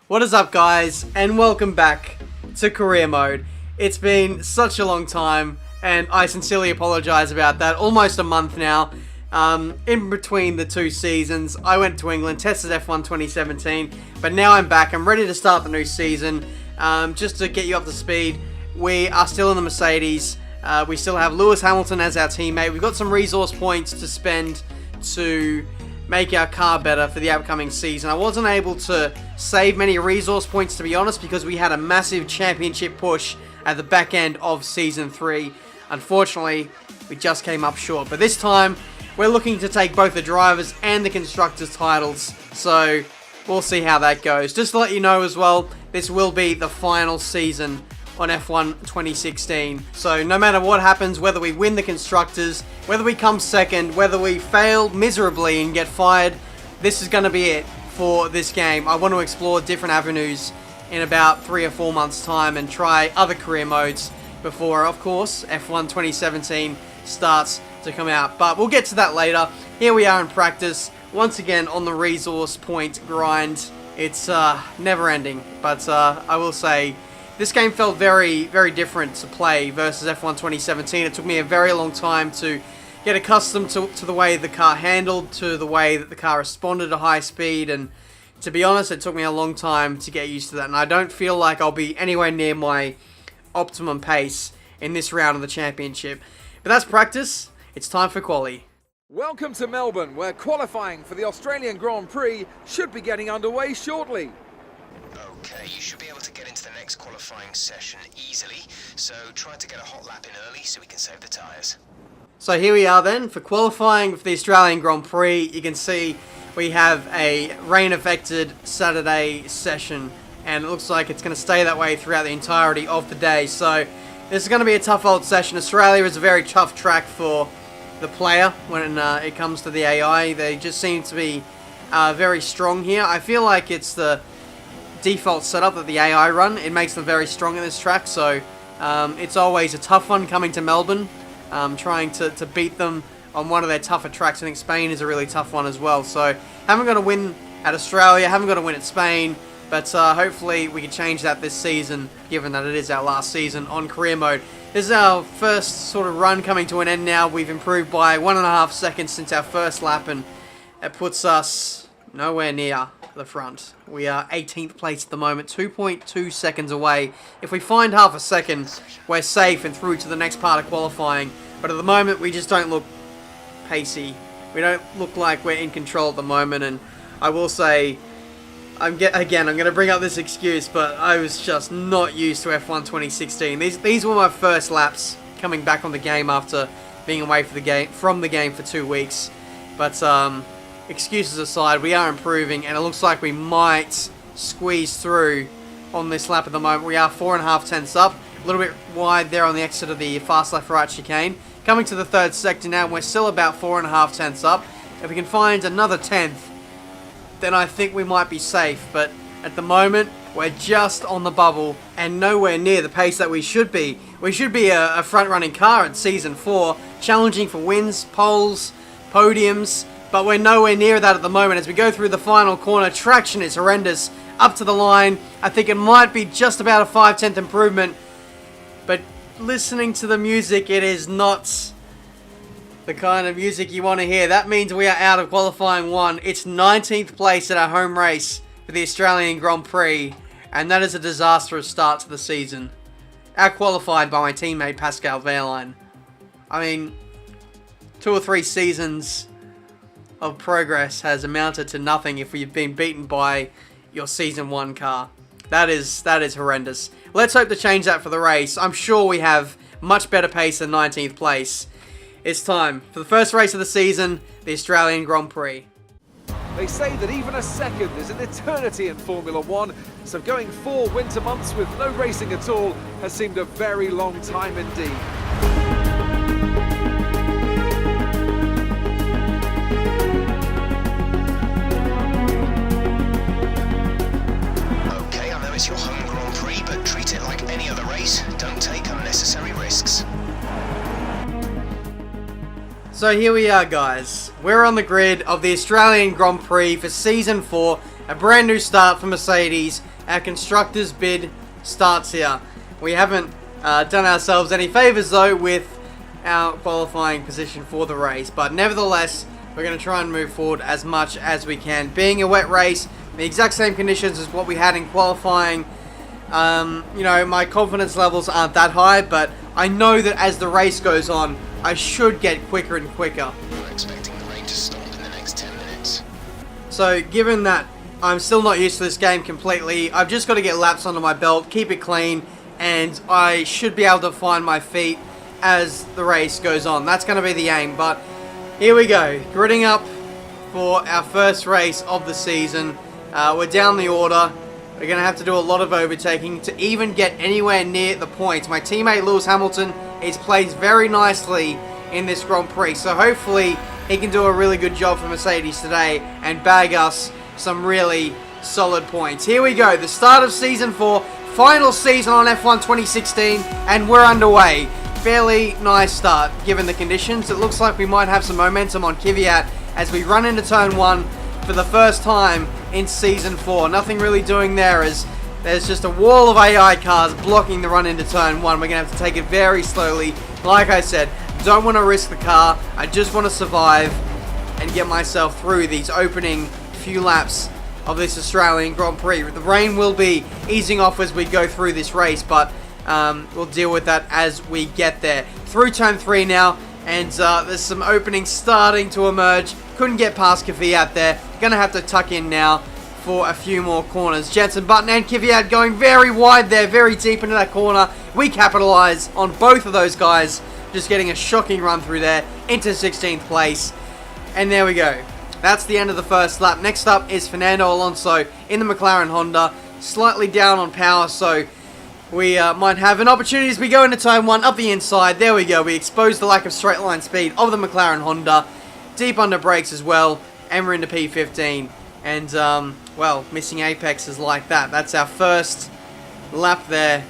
What is up, guys, and welcome back to career mode. It's been such a long time, and I sincerely apologize about that. Almost a month now. In between the two seasons, I went to England, tested F1 2017, but now I'm back. I'm ready to start the new season. Just to get you up to speed, we are still in the Mercedes. We still have Lewis Hamilton as our teammate. We've got some resource points to spend to make our car better for the upcoming season. I wasn't able to save many resource points, to be honest, because we had a massive championship push at the back end of Season 3. Unfortunately, we just came up short. But this time, we're looking to take both the drivers and the constructors titles. So, we'll see how that goes. Just to let you know as well, this will be the final season on F1 2016. So no matter what happens, whether we win the constructors, whether we come second, whether we fail miserably and get fired, this is going to be it for this game. I want to explore different avenues in about 3 or 4 months time and try other career modes before, of course, F1 2017 starts to come out. But we'll get to that later. Here we are in practice, once again on the resource point grind. It's never ending, but I will say this game felt very, very different to play versus F1 2017. It took me a very long time to get accustomed to the way the car handled, to the way that the car responded to high speed, and to be honest, it took me a long time to get used to that, and I don't feel like I'll be anywhere near my optimum pace in this round of the championship. But that's practice. It's time for quali. Welcome to Melbourne, where qualifying for the Australian Grand Prix should be getting underway shortly. Okay, you should be able to get into the next qualifying session easily, so try to get a hot lap in early so we can save the tyres. So here we are then for qualifying for the Australian Grand Prix. You can see we have a rain-affected Saturday session, and it looks like it's going to stay that way throughout the entirety of the day. So this is going to be a tough old session. Australia is a very tough track for the player when it comes to the AI. They just seem to be very strong here. I feel like it's the default setup that the AI run. It makes them very strong in this track, so it's always a tough one coming to Melbourne. Trying to beat them on one of their tougher tracks. I think Spain is a really tough one as well. So haven't got a win at Australia, haven't got a win at Spain, but hopefully we can change that this season, given that it is our last season on career mode. This is our first sort of run coming to an end now. We've improved by 1.5 seconds since our first lap, and it puts us nowhere near the front. We are 18th place at the moment, 2.2 seconds away. If we find half a second, we're safe and through to the next part of qualifying. But at the moment, we just don't look pacey. We don't look like we're in control at the moment. And I will say, I'm going to bring up this excuse, but I was just not used to F1 2016. These were my first laps coming back on the game after being away from the game for 2 weeks. But excuses aside, we are improving, and it looks like we might squeeze through on this lap at the moment. We are 4.5 tenths up, a little bit wide there on the exit of the fast left right chicane. Coming to the third sector now, and we're still about 4.5 tenths up. If we can find another tenth, then I think we might be safe, but at the moment, we're just on the bubble and nowhere near the pace that we should be. We should be a front-running car at Season 4, challenging for wins, poles, podiums, but we're nowhere near that at the moment. As we go through the final corner, traction is horrendous. Up to the line, I think it might be just about a 5/10 improvement, but listening to the music, it is not the kind of music you want to hear. That means we are out of qualifying 1. It's 19th place at our home race for the Australian Grand Prix, and that is a disastrous start to the season. Out-qualified by my teammate Pascal Wehrlein. I mean, 2 or 3 seasons of progress has amounted to nothing if you've been beaten by your Season 1 car. That is horrendous. Let's hope to change that for the race. I'm sure we have much better pace than 19th place. It's time for the first race of the season, the Australian Grand Prix. They say that even a second is an eternity in Formula One, so going 4 winter months with no racing at all has seemed a very long time indeed. It's your home Grand Prix, but treat it like any other race. Don't take unnecessary risks. So here we are, guys. We're on the grid of the Australian Grand Prix for Season 4. a brand new start for Mercedes. Our constructors bid starts here. We haven't done ourselves any favours though with our qualifying position for the race, but nevertheless we're going to try and move forward as much as we can. Being a wet race, the exact same conditions as what we had in qualifying, you know, my confidence levels aren't that high, but I know that as the race goes on I should get quicker and quicker. We're expecting the rain to stop in the next 10 minutes. So given that I'm still not used to this game completely, I've just got to get laps under my belt, keep it clean, and I should be able to find my feet as the race goes on. That's going to be the aim, but here we go, gridding up for our first race of the season. We're down the order. We're going to have to do a lot of overtaking to even get anywhere near the points. My teammate Lewis Hamilton is placed very nicely in this Grand Prix, so hopefully he can do a really good job for Mercedes today and bag us some really solid points. Here we go, the start of Season 4, final season on F1 2016, and we're underway. Fairly nice start given the conditions. It looks like we might have some momentum on Kvyat as we run into turn 1 for the first time in Season 4. Nothing really doing there as there's just a wall of AI cars blocking the run into turn 1. We're going to have to take it very slowly. Like I said, don't want to risk the car. I just want to survive and get myself through these opening few laps of this Australian Grand Prix. The rain will be easing off as we go through this race, but we'll deal with that as we get there. Through turn 3 now, and there's some openings starting to emerge. Couldn't get past Kvyat there. Gonna have to tuck in now for a few more corners. Jenson Button and Kvyat going very wide there, very deep into that corner. We capitalise on both of those guys, just getting a shocking run through there into 16th place. And there we go. That's the end of the first lap. Next up is Fernando Alonso in the McLaren Honda. Slightly down on power, so we might have an opportunity as we go into turn 1 up the inside. There we go. We expose the lack of straight line speed of the McLaren Honda. Deep under brakes as well. And we're into P15. And, well, missing apexes like that. That's our first lap there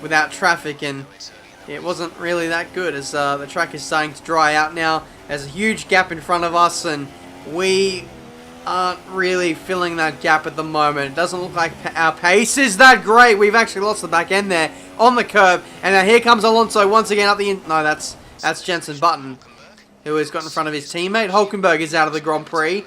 without traffic. And it wasn't really that good as the track is starting to dry out now. There's a huge gap in front of us, and we aren't really filling that gap at the moment. It doesn't look like our pace is that great. We've actually lost the back end there on the curb. And now here comes Alonso once again up the no, that's Jenson Button, who has got in front of his teammate. Hulkenberg is out of the Grand Prix.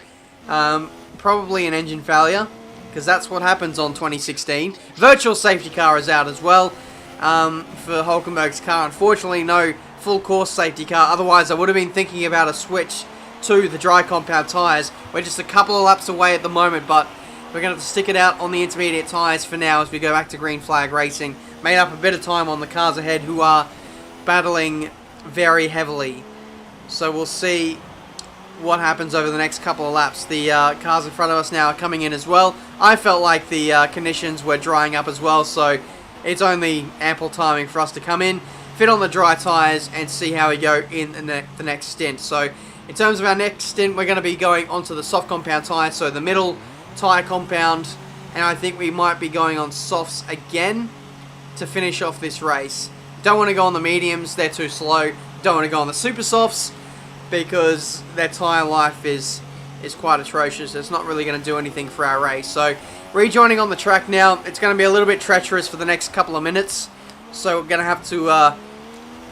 Probably an engine failure, because that's what happens on 2016. Virtual safety car is out as well for Hulkenberg's car. Unfortunately, no full course safety car. Otherwise, I would have been thinking about a switch to the dry compound tyres. We're just a couple of laps away at the moment, but we're going to have to stick it out on the intermediate tyres for now as we go back to green flag racing. Made up a bit of time on the cars ahead who are battling very heavily. So we'll see what happens over the next couple of laps. The cars in front of us now are coming in as well. I felt like the conditions were drying up as well, so it's only ample timing for us to come in, fit on the dry tyres, and see how we go in the next stint. So in terms of our next stint, we're going to be going onto the soft compound tyre, so the middle tyre compound, and I think we might be going on softs again to finish off this race. Don't want to go on the mediums, they're too slow. Don't want to go on the super softs because their tyre life is quite atrocious. It's not really going to do anything for our race. So rejoining on the track now, it's going to be a little bit treacherous for the next couple of minutes. So we're going to have to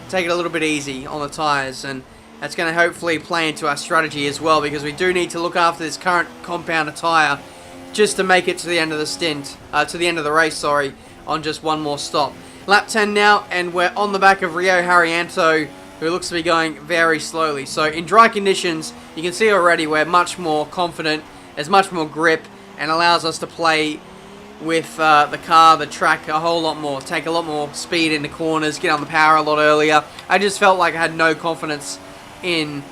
take it a little bit easy on the tyres, and that's going to hopefully play into our strategy as well, because we do need to look after this current compound tyre just to make it to the end of the stint, to the end of the race, sorry, on just one more stop. Lap 10 now, and we're on the back of Rio Haryanto, who looks to be going very slowly. So in dry conditions, you can see already we're much more confident, there's much more grip, and allows us to play with the car, the track a whole lot more, take a lot more speed into corners, get on the power a lot earlier. I just felt like I had no confidence in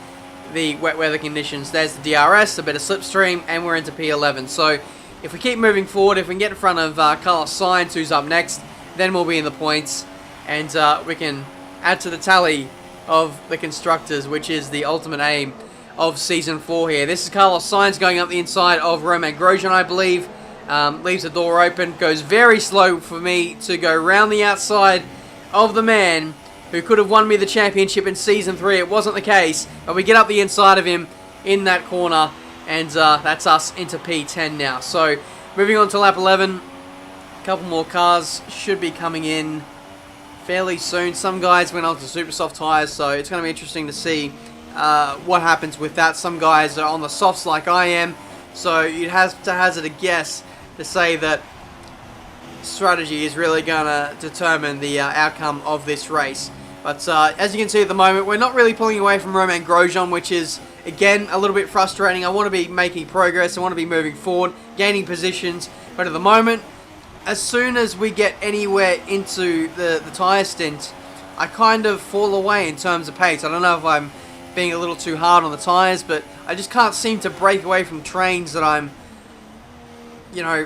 the wet weather conditions. There's the DRS, a bit of slipstream, and we're into P11. So if we keep moving forward, if we can get in front of Carlos Sainz, who's up next, then we'll be in the points, and we can add to the tally of the constructors, which is the ultimate aim of Season 4 here. This is Carlos Sainz going up the inside of Romain Grosjean, I believe. Leaves the door open, goes very slow for me to go round the outside of the man who could have won me the championship in Season 3. It wasn't the case, but we get up the inside of him in that corner, And that's us into P10 now. So moving on to lap 11. A couple more cars should be coming in fairly soon. Some guys went on to super soft tyres, so it's going to be interesting to see what happens with that. Some guys are on the softs like I am, so you'd have to hazard a guess to say that strategy is really going to determine the outcome of this race. But as you can see at the moment, we're not really pulling away from Romain Grosjean, which is, again, a little bit frustrating. I want to be making progress, I want to be moving forward, gaining positions, but at the moment, as soon as we get anywhere into the tyre stint, I kind of fall away in terms of pace. I don't know if I'm being a little too hard on the tyres, but I just can't seem to break away from trains that I'm,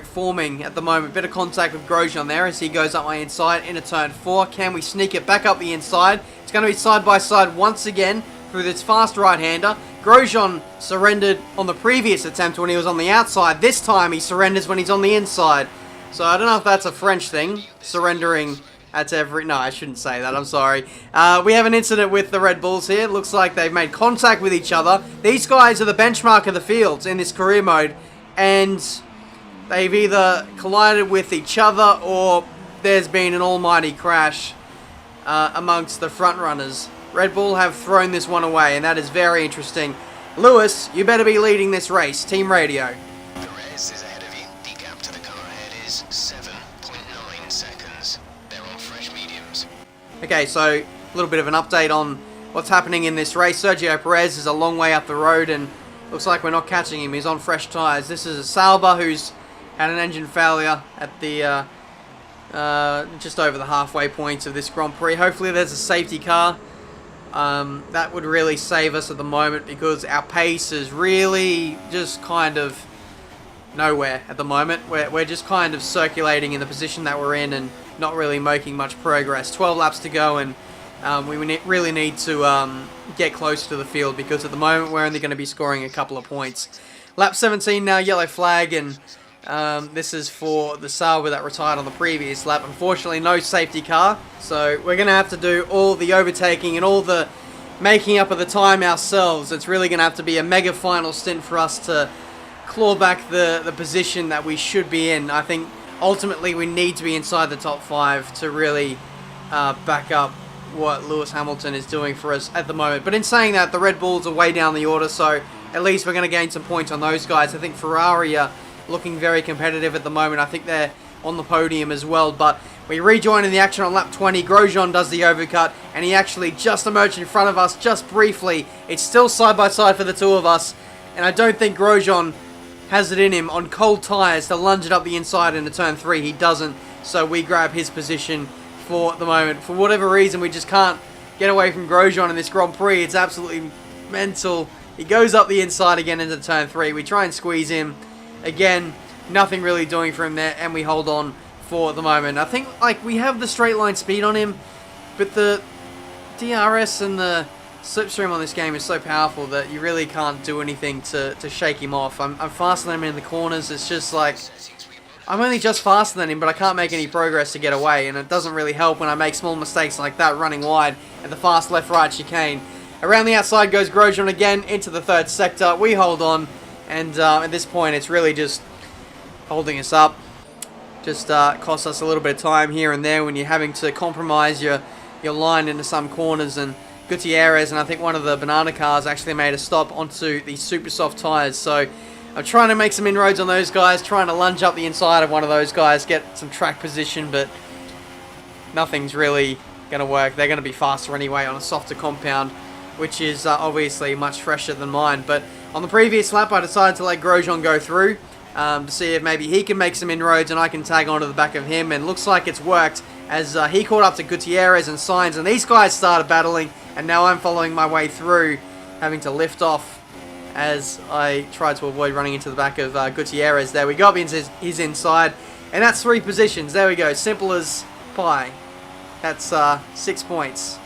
forming at the moment. Bit of contact with Grosjean there as he goes up my inside into turn 4. Can we sneak it back up the inside? It's going to be side by side once again through this fast right-hander. Grosjean surrendered on the previous attempt when he was on the outside. This time he surrenders when he's on the inside. So I don't know if that's a French thing, surrendering at every... No, I shouldn't say that, I'm sorry. We have an incident with the Red Bulls here. It looks like they've made contact with each other. These guys are the benchmark of the fields in this career mode, and they've either collided with each other or there's been an almighty crash amongst the front runners. Red Bull have thrown this one away, and that is very interesting. Lewis, you better be leading this race. Team radio. Perez is ahead of you. The gap to the car ahead is 7.9 seconds. They're on fresh mediums. Okay, so a little bit of an update on what's happening in this race. Sergio Perez is a long way up the road, and looks like we're not catching him. He's on fresh tyres. This is a Sauber who's had an engine failure at the just over the halfway point of this Grand Prix. Hopefully there's a safety car. That would really save us at the moment, because our pace is really just kind of nowhere at the moment. We're just kind of circulating in the position that we're in and not really making much progress. 12 laps to go, and we really need to get close to the field, because at the moment we're only going to be scoring a couple of points. Lap 17 now, yellow flag, and this is for the Sauber that retired on the previous lap. Unfortunately, no safety car, so we're going to have to do all the overtaking and all the making up of the time ourselves. It's really going to have to be a mega final stint for us to claw back the position that we should be in. I think ultimately we need to be inside the top 5 to really back up what Lewis Hamilton is doing for us at the moment. But in saying that, the Red Bulls are way down the order, so at least we're going to gain some points on those guys. I think Ferrari are looking very competitive at the moment. I think they're on the podium as well, but we rejoin in the action on lap 20. Grosjean does the overcut, and he actually just emerged in front of us just briefly. It's still side by side for the two of us, and I don't think Grosjean has it in him on cold tyres to lunge it up the inside into turn 3. He doesn't, so we grab his position for the moment. For whatever reason, we just can't get away from Grosjean in this Grand Prix. It's absolutely mental. He goes up the inside again into turn 3. We try and squeeze him. Again, nothing really doing for him there, and we hold on for the moment. I think we have the straight line speed on him, but the DRS and the slipstream on this game is so powerful that you really can't do anything to shake him off. I'm faster than him in the corners. It's just like, I'm only just faster than him, but I can't make any progress to get away, and it doesn't really help when I make small mistakes like that running wide at the fast left-right chicane. Around the outside goes Grosjean again into the third sector. We hold on. And at this point, it's really just holding us up. Just costs us a little bit of time here and there when you're having to compromise your line into some corners. And Gutierrez and I think one of the banana cars actually made a stop onto the super soft tyres. So I'm trying to make some inroads on those guys, trying to lunge up the inside of one of those guys, get some track position, but nothing's really going to work. They're going to be faster anyway on a softer compound, which is obviously much fresher than mine. But on the previous lap, I decided to let Grosjean go through to see if maybe he can make some inroads and I can tag onto the back of him. And looks like it's worked, as he caught up to Gutierrez and Sainz, and these guys started battling. And now I'm following my way through, having to lift off as I tried to avoid running into the back of Gutierrez. There we go, he's inside. And that's 3 positions. There we go, simple as pie. That's 6 points.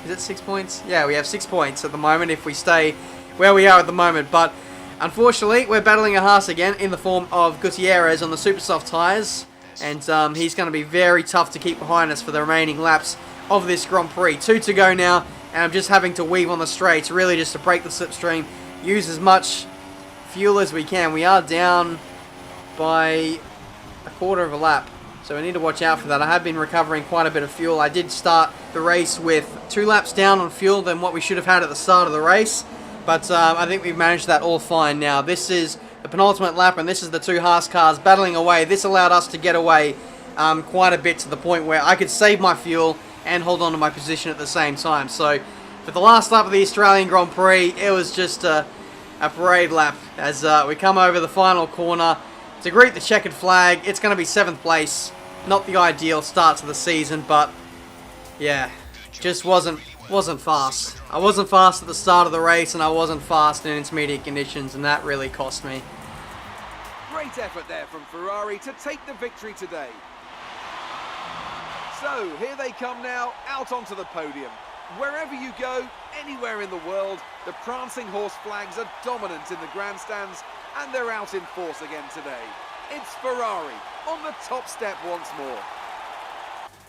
Is it 6 points? Yeah, we have 6 points at the moment if we stay where we are at the moment. But unfortunately, we're battling a Haas again in the form of Gutierrez on the super soft tyres. And he's going to be very tough to keep behind us for the remaining laps of this Grand Prix. 2 to go now, and I'm just having to weave on the straights, really just to break the slipstream, use as much fuel as we can. We are down by a quarter of a lap, so we need to watch out for that. I have been recovering quite a bit of fuel. I did start the race with 2 laps down on fuel than what we should have had at the start of the race, but I think we've managed that all fine now. This is the penultimate lap, and this is the 2 Haas cars battling away. This allowed us to get away quite a bit, to the point where I could save my fuel and hold on to my position at the same time. So for the last lap of the Australian Grand Prix, it was just a parade lap as we come over the final corner to greet the checkered flag. It's going to be 7th place. Not the ideal start to the season, but yeah, just wasn't fast. I wasn't fast at the start of the race, and I wasn't fast in intermediate conditions, and that really cost me. Great effort there from Ferrari to take the victory today. So here they come now, out onto the podium. Wherever you go, anywhere in the world, the prancing horse flags are dominant in the grandstands, and they're out in force again today. It's Ferrari on the top step once more.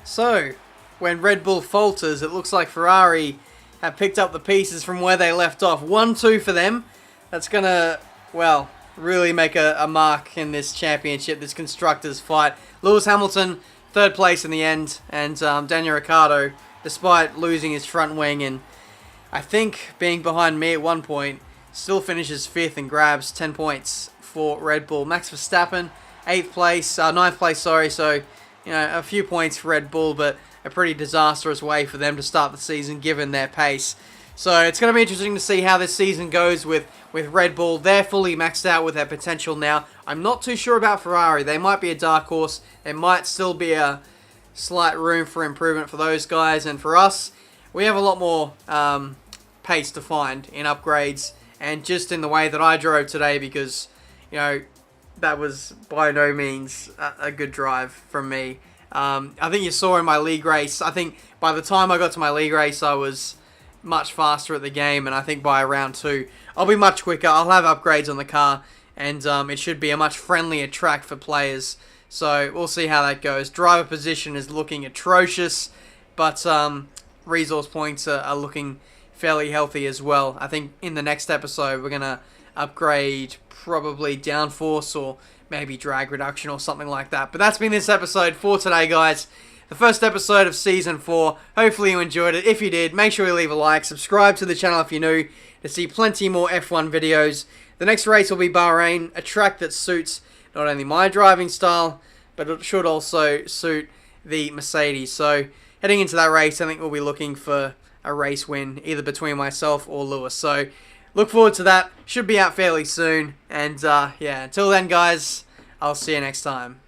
So, when Red Bull falters, it looks like Ferrari have picked up the pieces from where they left off. 1-2 for them. That's going to, well, really make a mark in this championship, this constructors fight. Lewis Hamilton, 3rd place in the end, and Daniel Ricciardo, despite losing his front wing and I think being behind me at one point, still finishes 5th and grabs 10 points for Red Bull. Max Verstappen, 8th place, 9th place, sorry, so you know, a few points for Red Bull, but a pretty disastrous way for them to start the season given their pace. So it's going to be interesting to see how this season goes with Red Bull. They're fully maxed out with their potential now. I'm not too sure about Ferrari. They might be a dark horse. There might still be a slight room for improvement for those guys. And for us, we have a lot more pace to find in upgrades and just in the way that I drove today, because, you know, that was by no means a good drive from me. I think you saw in my league race, I think by the time I got to my league race, I was much faster at the game, and I think by round 2, I'll be much quicker. I'll have upgrades on the car, and it should be a much friendlier track for players. So we'll see how that goes. Driver position is looking atrocious, but resource points are looking fairly healthy as well. I think in the next episode, we're going to upgrade probably downforce or maybe drag reduction or something like that. But that's been this episode for today, guys. The first episode of Season 4. Hopefully you enjoyed it. If you did, make sure you leave a like. Subscribe to the channel if you're new to see plenty more F1 videos. The next race will be Bahrain, a track that suits not only my driving style, but it should also suit the Mercedes. So heading into that race, I think we'll be looking for a race win, either between myself or Lewis. So look forward to that. Should be out fairly soon. And yeah, until then, guys, I'll see you next time.